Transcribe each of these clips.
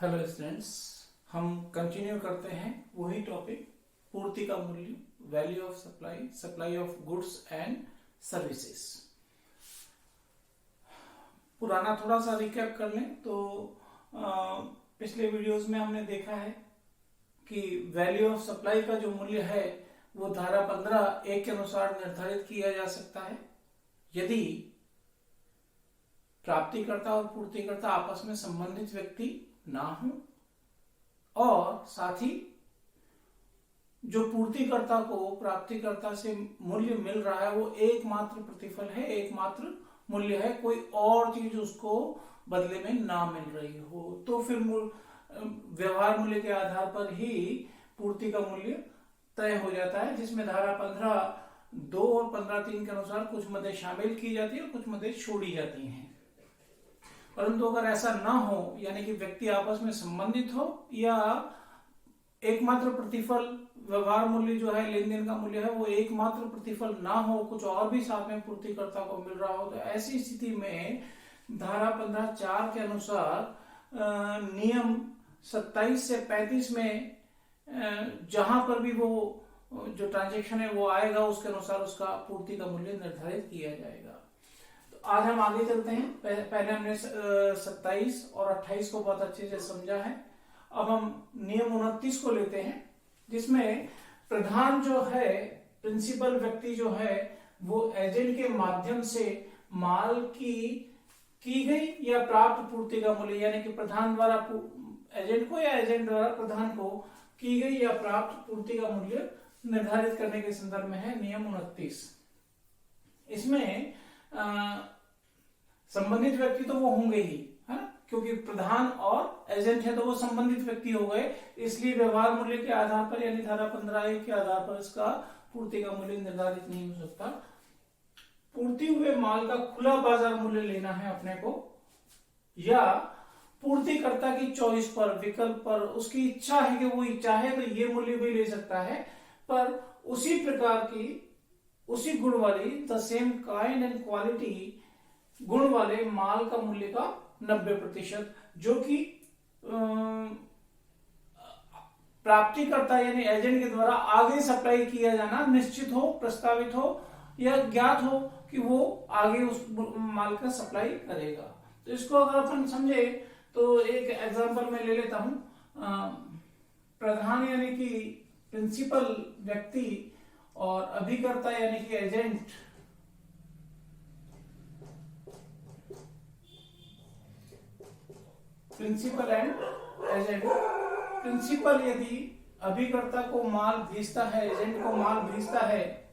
Hello students, हम continue करते हैं वही टॉपिक पूर्ति का मूल्य, value of supply, supply of goods and services. पुराना थोड़ा सा रिकैप कर लें तो पिछले वीडियोस में हमने देखा है कि वैल्यू ऑफ सप्लाई का जो मूल्य है वो धारा 15(1) के अनुसार निर्धारित किया जा सकता है यदि प्राप्तिकर्ता और पूर्तिकर्ता आपस में संबंधित व्यक्ति ना हो और साथ ही जो पूर्तिकर्ता को प्राप्तिकर्ता से मूल्य मिल रहा है वो एकमात्र प्रतिफल है, एकमात्र मूल्य है, कोई और चीज उसको बदले में ना मिल रही हो, तो फिर व्यवहार मूल्य के आधार पर ही पूर्ति का मूल्य तय हो जाता है, जिसमें धारा 15(2) और 15(3) के अनुसार कुछ मदें शामिल की जाती है और कुछ मदें छोड़ी जाती हैं। परंतु अगर ऐसा ना हो, यानी कि व्यक्ति आपस में संबंधित हो या एकमात्र प्रतिफल व्यवहार मूल्य जो है, लेन देन का मूल्य है, वो एकमात्र प्रतिफल ना हो, कुछ और भी साथ में पूर्तिकर्ता को मिल रहा हो, तो ऐसी स्थिति में धारा 15(4) के अनुसार नियम 27 से 35 में जहां पर भी वो जो ट्रांजेक्शन है वो आएगा, उसके अनुसार उसका पूर्ति का मूल्य निर्धारित किया जाएगा। तो आज हम आगे चलते हैं। पहले हमने 27 और 28 को बहुत अच्छे से समझा है। अब हम नियम 29 को लेते हैं, जिसमें प्रधान जो है, प्रिंसिपल व्यक्ति जो है, वो एजेंट के माध्यम से माल की गई या प्राप्त पूर्ति का मूल्य, यानी कि प्रधान द्वारा एजेंट को या एजेंट द्वारा प्रधान को की गई या प्राप्त पूर्ति का मूल्य निर्धारित करने के संदर्भ में है नियम 29। इसमें संबंधित व्यक्ति तो वो होंगे ही, है ना, क्योंकि प्रधान और एजेंट है तो वो संबंधित व्यक्ति हो गए, इसलिए व्यवहार मूल्य के आधार पर यानी धारा 15(1) के आधार पर इसका पूर्ति का मूल्य निर्धारित नहीं हो सकता। पूर्ति हुए माल का खुला बाजार मूल्य लेना है अपने को, या पूर्तिकर्ता की चॉइस पर, विकल्प पर, उसकी इच्छा है कि वो चाहे तो ये मूल्य भी ले सकता है, पर उसी प्रकार की, उसी गुण वाली, the same kind and quality गुण वाले माल का मूल्य का 90%, जो कि प्राप्तिकर्ता यानी एजेंट के द्वारा आगे सप्लाई किया जाना निश्चित हो, प्रस्तावित हो या ज्ञात हो कि वो आगे उस माल का सप्लाई करेगा। तो इसको अगर अपन समझे तो एक एग्जांपल मैं ले लेता हूं। प्रधान यानी कि प्रिंसिपल व्यक्ति और अभिकर्ता यानी कि agent principal and agent. Principal यदि अभिकर्ता को माल भेजता है, एजेंट को माल भेजता है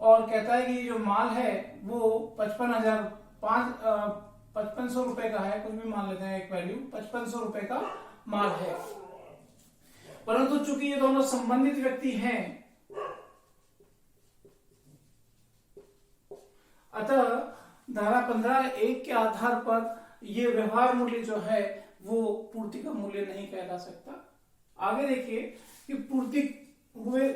और कहता है कि जो माल है वो 5500 रुपए का है, कुछ भी मान लेते हैं एक वैल्यू, 5500 रुपए का माल है, परंतु चूंकि ये दोनों संबंधित व्यक्ति हैं, अतः धारा 15(1) के आधार पर ये व्यवहार मूल्य जो है वो पूर्ति का मूल्य नहीं कहला सकता। आगे देखिए कि पूर्ति हुए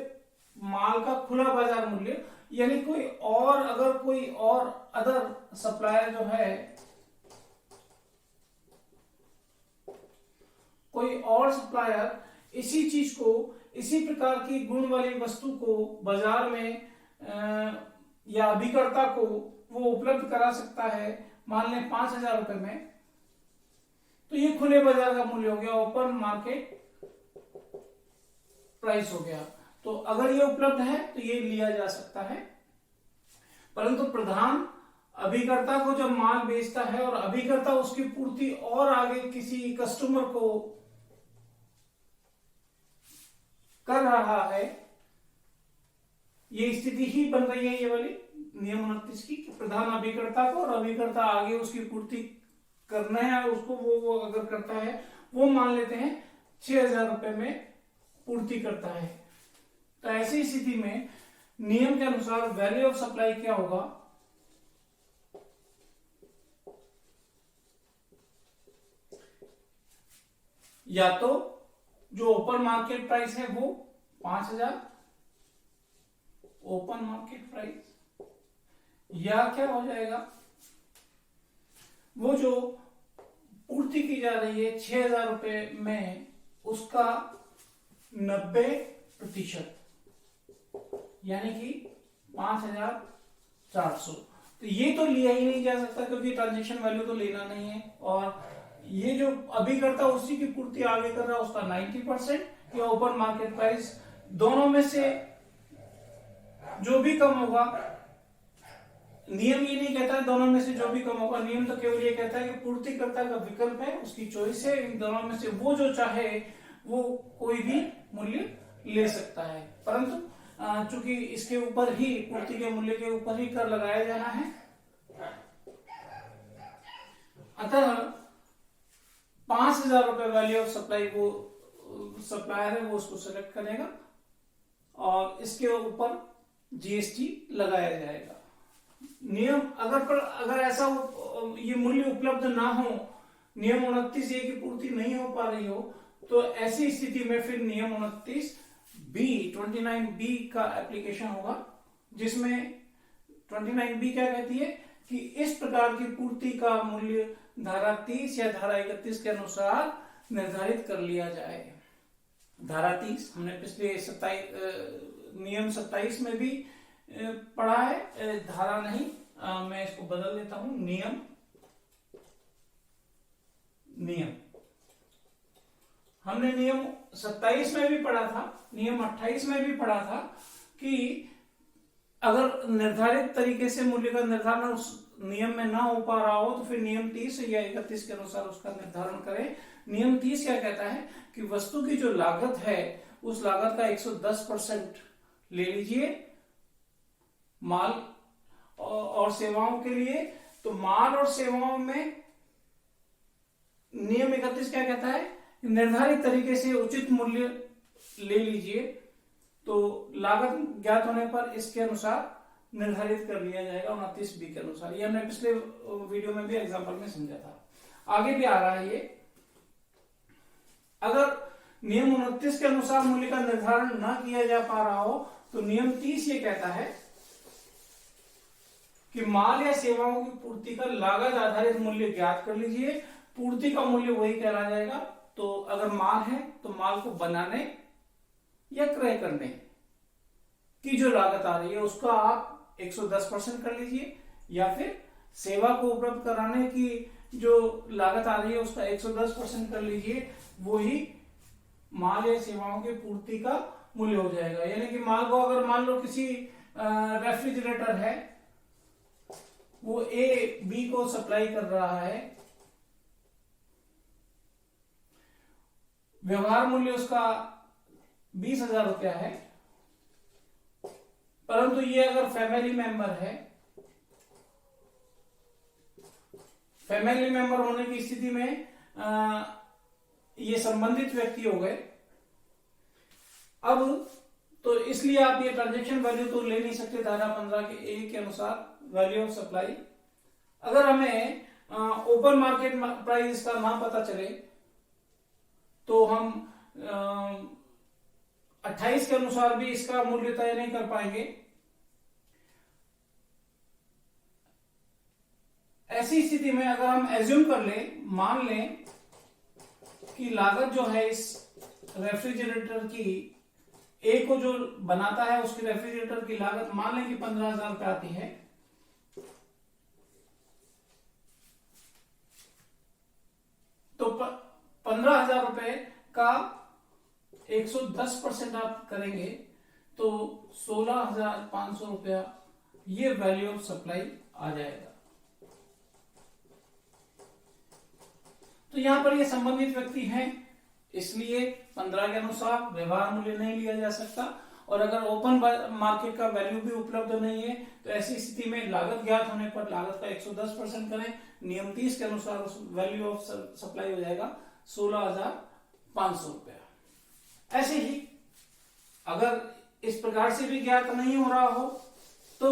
माल का खुला बाजार मूल्य, यानी कोई और, अगर कोई और अदर सप्लायर जो है, कोई और सप्लायर इसी चीज को, इसी प्रकार की गुण वाली वस्तु को बाजार में या अभिकर्ता को वो उपलब्ध करा सकता है, मान लें 5000 रुपए में, तो ये खुले बाजार का मूल्य हो गया, ओपन मार्केट प्राइस हो गया। तो अगर ये उपलब्ध है तो ये लिया जा सकता है। परंतु प्रधान अभिकर्ता को जब माल बेचता है और अभिकर्ता उसकी पूर्ति और आगे किसी कस्टमर को कर रहा है, ये स्थिति ही बन रही है ये वाली नियम 29 की, कि प्रधान अभिकर्ता को और अभिकर्ता आगे उसकी पूर्ति करना है, उसको वो अगर करता है, वो मान लेते हैं 6000 रुपए में पूर्ति करता है, तो ऐसी स्थिति में नियम के अनुसार वैल्यू ऑफ सप्लाई क्या होगा? या तो जो ओपन मार्केट प्राइस है वो 5000 ओपन मार्केट प्राइस, या क्या हो जाएगा, वो जो पूर्ति की जा रही है 6,000 रुपए में, उसका 90%, यानी कि 5,400। तो ये तो लिया ही नहीं जा सकता क्योंकि ट्रांजेक्शन वैल्यू तो लेना नहीं है। और ये जो अभी करता उसी की पूर्ति आगे कर रहा है, उसका 90% या ओपन मार्केट प्राइस, दोनों में से जो भी कम होगा। नियम ये नहीं कहता है दोनों में से जो भी कम होगा, नियम तो केवल ये कहता है कि पूर्तिकर्ता का विकल्प है, उसकी चॉइस है, इन दोनों में से वो जो चाहे वो कोई भी मूल्य ले सकता है। परंतु चूंकि इसके ऊपर ही, पूर्ति के मूल्य के ऊपर ही कर लगाया जाना है, अतः 5,000 रुपए वैल्यू ऑफ सप्लाई वो सप्लायर है वो उसको सेलेक्ट करेगा और इसके ऊपर जीएसटी लगाया जाएगा। नियम अगर ऐसा ये मूल्य उपलब्ध ना हो, नियम 29 ए की पूर्ति नहीं हो पा रही हो, तो ऐसी स्थिति में फिर नियम 29B का एप्लीकेशन होगा, जिसमें 29B क्या कहती है कि इस प्रकार की पूर्ति का मूल्य धारा 30 या धारा 31 के अनुसार निर्धारित कर लिया जाए। धारा 30 हमने पिछले नियम 27 में भी पढ़ा है, धारा नहीं, मैं इसको बदल देता हूं, नियम हमने नियम 27 में भी पढ़ा था, नियम 28 में भी पढ़ा था कि अगर निर्धारित तरीके से मूल्य का निर्धारण उस नियम में ना हो पा रहा हो तो फिर नियम 30 या 31 के अनुसार उसका निर्धारण करें। नियम 30 क्या कहता है कि वस्तु की जो लागत है उस लागत का 110% ले लीजिए माल और सेवाओं के लिए। तो माल और सेवाओं में नियम 31 क्या कहता है, निर्धारित तरीके से उचित मूल्य ले लीजिए, तो लागत ज्ञात होने पर इसके अनुसार निर्धारित कर लिया जाएगा 29B के अनुसार। ये हमने पिछले वीडियो में भी एग्जांपल में समझा था, आगे भी आ रहा है ये। अगर नियम 29 के अनुसार मूल्य का निर्धारण न किया जा पा रहा हो तो नियम 30 ये कहता है कि माल या सेवाओं की पूर्ति का लागत आधारित मूल्य ज्ञात कर लीजिए, पूर्ति का मूल्य वही कहला जाएगा। तो अगर माल है तो माल को बनाने या क्रय करने की जो लागत आ रही है उसका आप 110% कर लीजिए, या फिर सेवा को उपलब्ध कराने की जो लागत आ रही है उसका 110% कर लीजिए, वो ही माल या सेवाओं की पूर्ति का मूल्य हो जाएगा। यानी कि माल को अगर मान लो किसी रेफ्रिजरेटर है, वो ए बी को सप्लाई कर रहा है, व्यवहार मूल्य उसका 20,000 रुपया है, परंतु ये अगर फैमिली मेंबर है, फैमिली मेंबर होने की स्थिति में ये संबंधित व्यक्ति हो गए। अब तो इसलिए आप ये ट्रांजैक्शन वैल्यू तो ले नहीं सकते धारा 15 के ए के अनुसार वैल्यू ऑफ सप्लाई। अगर हमें ओपन मार्केट प्राइस का ना पता चले तो हम 28 के अनुसार भी इसका मूल्य तय नहीं कर पाएंगे। ऐसी स्थिति में अगर हम एज्यूम कर लें, मान लें कि लागत जो है इस रेफ्रिजरेटर की, ए को जो बनाता है उसकी रेफ्रिजरेटर की लागत मान लें कि 15,000 रुपये आती है, तो 15,000 रुपए का 110% आप करेंगे तो 16,500 रुपया ये वैल्यू ऑफ सप्लाई आ जाएगा। तो यहां पर ये संबंधित व्यक्ति हैं, इसलिए 15 के अनुसार व्यवहार मूल्य नहीं लिया जा सकता। और अगर ओपन मार्केट का वैल्यू भी उपलब्ध नहीं है तो ऐसी स्थिति में लागत ज्ञात होने पर लागत का 110% करें, नियम 30 के अनुसार उस वैल्यू ऑफ सप्लाई हो जाएगा 16,500 रुपया। ऐसे ही अगर इस प्रकार से भी ज्ञात नहीं हो रहा हो तो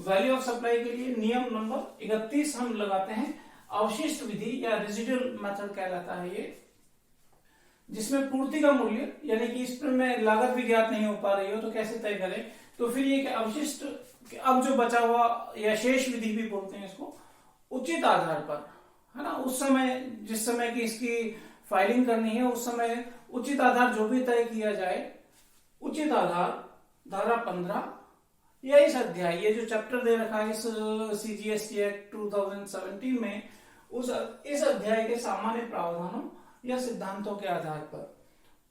वैल्यू ऑफ सप्लाई के लिए नियम नंबर 31 हम लगाते हैं, अवशिष्ट विधि या रेजिडुअल मेथड कहलाता है ये, जिसमें पूर्ति का मूल्य यानी कि इस पर में लागत भी ज्ञात नहीं हो पा रही हो तो कैसे तय करें। तो फिर ये अवशिष्ट अब जो बचा हुआ या शेष विधि भी बोलते हैं इसको, उचित आधार पर, है ना, उस समय जिस समय की इसकी फाइलिंग करनी है उस समय उचित आधार जो भी तय किया जाए, उचित आधार धारा 15 या इस अध्याय, ये जो चैप्टर दे रखा है इस CGST एक्ट 2017 में, इस अध्याय के सामान्य प्रावधानों या सिद्धांतों के आधार पर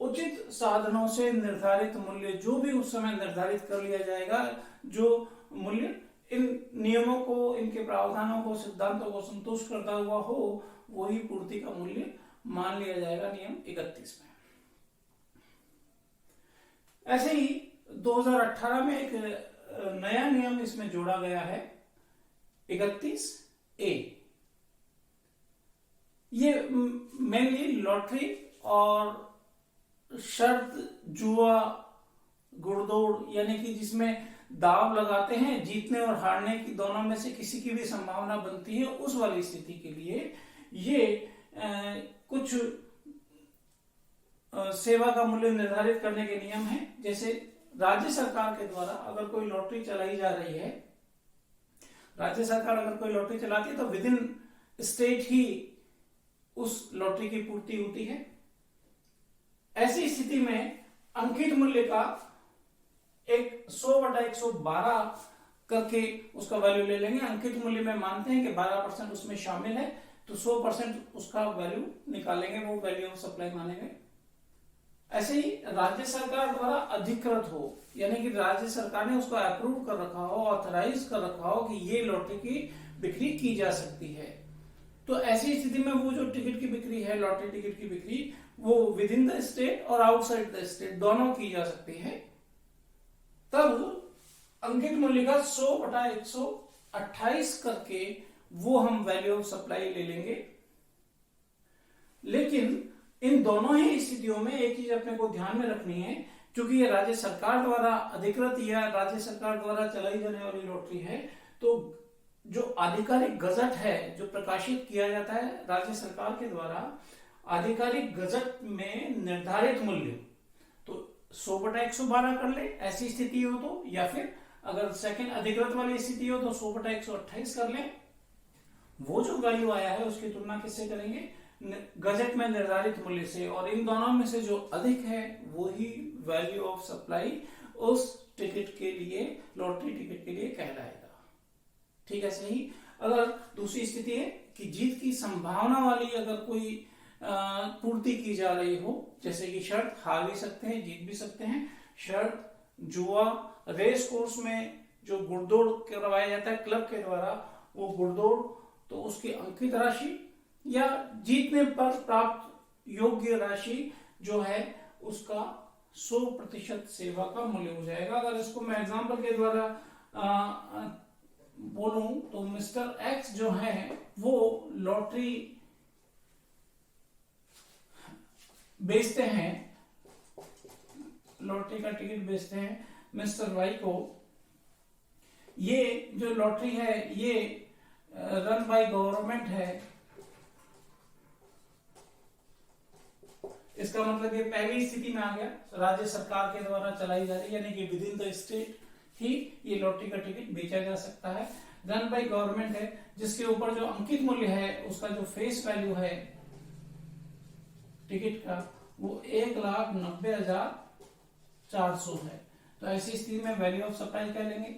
उचित साधनों से निर्धारित मूल्य जो भी उस समय निर्धारित कर लिया जाएगा, जो मूल्य इन नियमों को, इनके प्रावधानों को, सिद्धांतों को संतुष्ट करता हुआ हो, वही पूर्ति का मूल्य मान लिया जाएगा नियम 31 में। ऐसे ही 2018 में एक नया नियम इसमें जोड़ा गया है 31A। ये मेनली लॉटरी और शर्त, जुआ, गुड़दौड़, यानी कि जिसमें दाव लगाते हैं, जीतने और हारने की दोनों में से किसी की भी संभावना बनती है, उस वाली स्थिति के लिए ये कुछ सेवा का मूल्य निर्धारित करने के नियम हैं। जैसे राज्य सरकार के द्वारा अगर कोई लॉटरी चलाई जा रही है, राज्य सरकार अगर कोई लॉटरी चलाती है तो विद इन स्टेट ही उस लॉटरी की पूर्ति होती है। ऐसी स्थिति में अंकित मूल्य का एक 100/112 करके उसका वैल्यू ले लेंगे। अंकित मूल्य में मानते हैं कि 12% उसमें शामिल है, तो 100% उसका वैल्यू निकालेंगे, वो वैल्यू ऑफ सप्लाई मानेंगे। ऐसे ही राज्य सरकार द्वारा अधिकृत हो, यानी कि राज्य सरकार ने उसको अप्रूव कर रखा हो, ऑथराइज कर रखा हो कि ये लॉटरी की बिक्री की जा सकती है, तो ऐसी स्थिति में वो जो टिकट की बिक्री है, लॉटरी टिकट की बिक्री, वो विद इन द स्टेट और आउटसाइड द स्टेट दोनों की जा सकती है। तब अंकित मूल्य का 100/128 करके वो हम वैल्यू ऑफ सप्लाई ले लेंगे। लेकिन इन दोनों ही स्थितियों में एक चीज अपने को ध्यान में रखनी है, क्योंकि ये राज्य सरकार द्वारा अधिकृत या राज्य सरकार द्वारा चलाई जाने वाली लॉटरी है, तो जो आधिकारिक गजट है जो प्रकाशित किया जाता है राज्य सरकार के द्वारा, आधिकारिक गजट में निर्धारित मूल्य तो 100/112 कर ले, ऐसी स्थिति हो तो, या फिर अगर सेकंड अधिकृत वाली स्थिति हो तो 100/128 कर ले। वो जो वैल्यू आया है उसकी तुलना किससे करेंगे? गजट में निर्धारित मूल्य से, और इन दोनों में से जो अधिक है वही वैल्यू ऑफ सप्लाई उस टिकट के लिए, लॉटरी टिकट के लिए कहलाएगा। ठीक है, सही। अगर दूसरी स्थिति है कि जीत की संभावना वाली अगर कोई पूर्ति की जा रही हो, जैसे कि शर्त, हार भी सकते हैं, जीत भी सकते हैं, शर्त, जुआ, रेस कोर्स में जो घुड़दौड़ करवाया जाता है क्लब के द्वारा, वो घुड़दौड़, तो उसकी अंकित राशि या जीतने पर प्राप्त योग्य राशि जो है उसका 100% सेवा का मूल्य हो जाएगा। अगर इसको मैं एग्जांपल के द्वारा बोलूं तो मिस्टर एक्स जो है वो लॉटरी बेचते हैं, लॉटरी का टिकट बेचते हैं मिस्टर वाई को। ये जो लॉटरी है ये रन बाय गवर्नमेंट है, इसका मतलब ये पहली स्थिति में आ गया, राज्य सरकार के द्वारा चलाई जा रही है, यानी कि विद इन द स्टेट ही ये लॉटरी का टिकट बेचा जा सकता है। रन बाय गवर्नमेंट है, जिसके ऊपर जो अंकित मूल्य है उसका जो फेस वैल्यू है टिकट का वो 1,90,400 है। तो ऐसी स्थिति में वैल्यू ऑफ सप्लाई क्या लेंगे?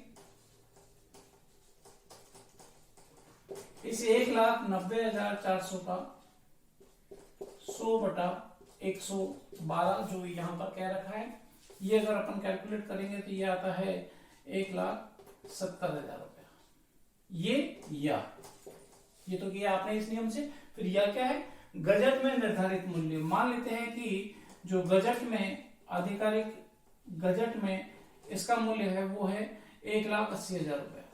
इस 1,90,400 का 100/112 जो यहाँ पर कह रखा है, ये अगर अपन कैलकुलेट करेंगे तो ये आता है 1,70,000 रुपया। ये तो किया आपने इस नियम से। फिर यह क्या है? गजट में निर्धारित मूल्य। मान लेते हैं कि जो गजट में, आधिकारिक गजट में इसका मूल्य है वो है 1,80,000 रुपया।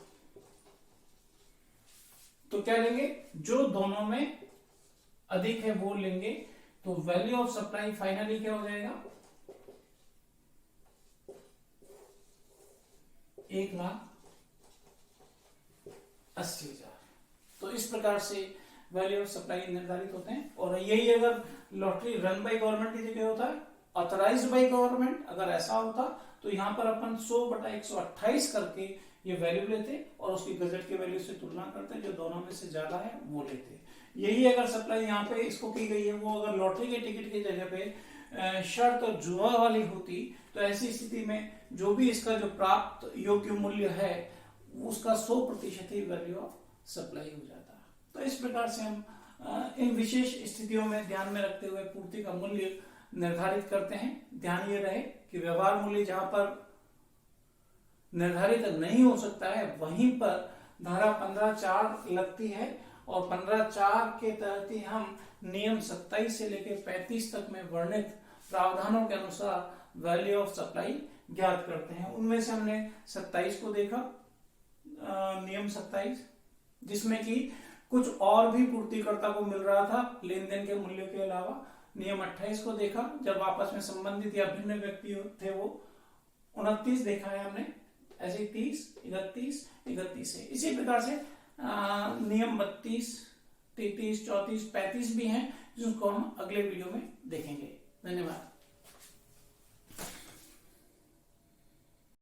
तो क्या लेंगे? जो दोनों में अधिक है वो लेंगे। तो वैल्यू ऑफ सप्लाई फाइनली क्या हो जाएगा? 1,80,000। तो इस प्रकार से वैल्यू ऑफ सप्लाई निर्धारित होते हैं। और यही अगर लॉटरी रन बाय गवर्नमेंट की जगह होता है, ऑथराइज्ड बाय गवर्नमेंट, अगर ऐसा होता तो यहां पर अपन 100/128 करके ये वैल्यू लेते और उसकी गजट की वैल्यू से तुलना करते, जो दोनों में से ज्यादा है वो लेते। यही अगर सप्लाई यहाँ पे इसको की गई है, वो अगर लॉटरी के टिकट की जगह पे शर्त और जुआ वाली होती, तो ऐसी स्थिति में जो भी इसका जो प्राप्त योग्य मूल्य है उसका 100% ही वैल्यू ऑफ सप्लाई हो जाता है। तो इस प्रकार से हम इन विशेष स्थितियों में ध्यान में रखते हुए पूर्ति का मूल्य निर्धारित करते हैं। ध्यान ये रहे कि व्यवहार मूल्य जहां पर निर्धारित नहीं हो सकता है वहीं पर धारा 15(4) लगती है, और 15(4) के तहत ही हम नियम 27 से लेकर 35 तक में वर्णित प्रावधानों के अनुसार वैल्यू ऑफ सप्लाई ज्ञात करते हैं। उनमें से हमने 27 को देखा, नियम 27, जिसमें कि कुछ और भी पूर्तिकर्ता को मिल रहा था लेन देन के मूल्य के अलावा। नियम 28 को देखा, जब आपस में संबंधित या भिन्न व्यक्ति थे वो। 29 देखा है हमने, ऐसे 30, 31, 31 है। इसी प्रकार से नियम 32, 33, 34, 35 भी हैं, जिसको हम अगले वीडियो में देखेंगे। धन्यवाद।